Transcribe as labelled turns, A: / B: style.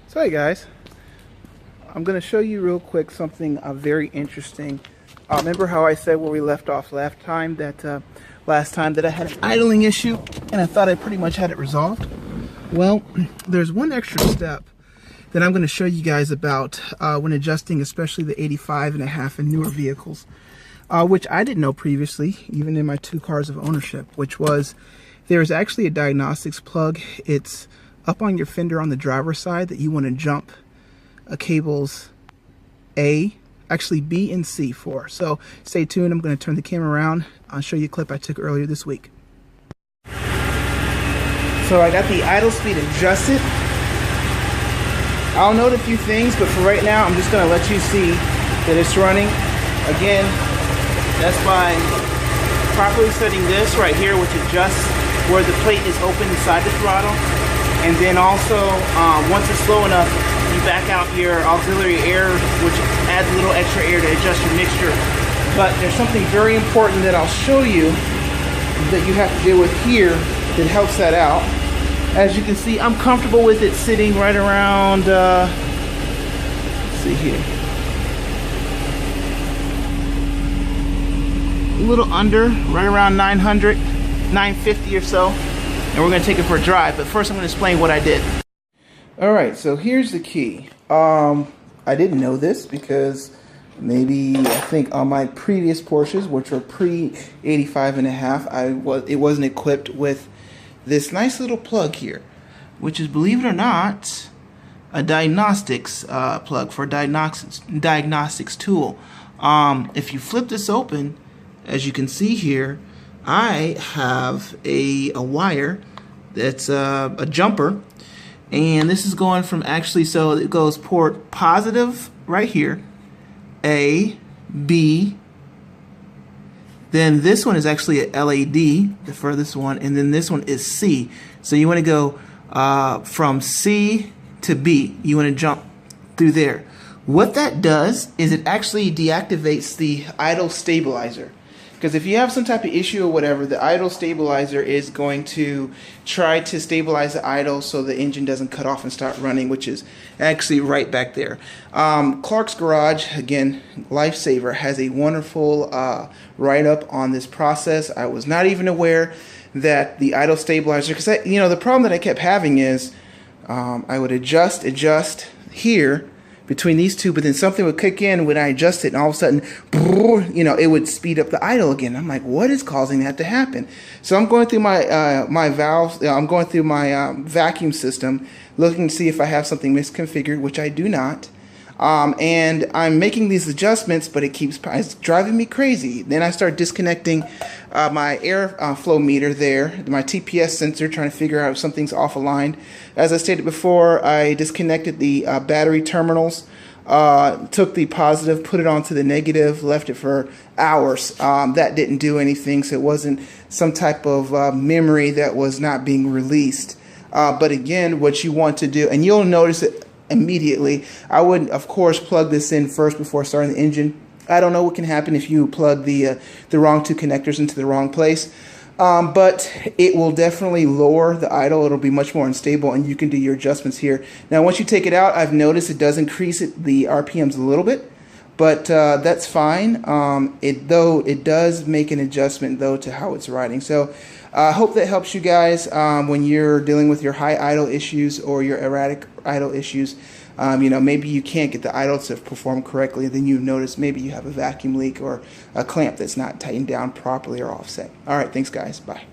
A: So hey guys, I'm going to show you real quick something very interesting. Remember how I said where we left off last time that I had an idling issue and I thought I pretty much had it resolved? Well, there's one extra step that I'm going to show you guys about when adjusting especially the 85.5 and newer vehicles, which I didn't know previously, even in my 2 cars of ownership, which was there's actually a diagnostics plug. It's up on your fender on the driver's side that you want to jump cables actually B and C for. So stay tuned. I'm going to turn the camera around. I'll show you a clip I took earlier this week. So I got the idle speed adjusted. I'll note a few things, but for right now, I'm just going to let you see that it's running. Again, that's by properly setting this right here, which adjusts where the plate is open inside the throttle. And then also, once it's slow enough, you back out your auxiliary air, which adds a little extra air to adjust your mixture. But there's something very important that I'll show you that you have to deal with here that helps that out. As you can see, I'm comfortable with it sitting right around, let's see here, a little under, right around 900, 950 or so. And we're going to take it for a drive, but first I'm going to explain what I did. Alright, so here's the key. I didn't know this because maybe I think on my previous Porsches, which were pre-85.5, it wasn't equipped with this nice little plug here, which is, believe it or not, a diagnostics plug for a diagnostics tool. If you flip this open, as you can see here, I have a wire that's a jumper, and this is going from actually, so it goes port positive right here, A, B, then this one is actually a LAD, the furthest one, and then this one is C. So you want to go from C to B. You want to jump through there. What that does is it actually deactivates the idle stabilizer. Because if you have some type of issue or whatever, the idle stabilizer is going to try to stabilize the idle so the engine doesn't cut off and start running, which is actually right back there. Clark's Garage, again, Lifesaver, has a wonderful write-up on this process. I was not even aware that the idle stabilizer, because the problem that I kept having is I would adjust here between these two, but then something would kick in when I adjust it, and all of a sudden, it would speed up the idle again. I'm like, what is causing that to happen? So I'm going through my my valves. I'm going through my vacuum system, looking to see if I have something misconfigured, which I do not. And I'm making these adjustments, but it's driving me crazy. Then I start disconnecting my air flow meter there, my TPS sensor, trying to figure out if something's off aligned. As I stated before, I disconnected the battery terminals, took the positive, put it onto the negative, left it for hours. That didn't do anything, so it wasn't some type of memory that was not being released. But again, what you want to do, and you'll notice it immediately, I would of course plug this in first before starting the engine. I don't know what can happen if you plug the wrong 2 connectors into the wrong place, but it will definitely lower the idle. It'll be much more unstable, and you can do your adjustments here. Now once you take it out, I've noticed it does increase the RPMs a little bit, but that's fine. It does make an adjustment though to how it's riding. So I hope that helps you guys when you're dealing with your high idle issues or your erratic idle issues. Maybe you can't get the idle to perform correctly, then you notice maybe you have a vacuum leak or a clamp that's not tightened down properly or offset. All right, thanks guys, bye.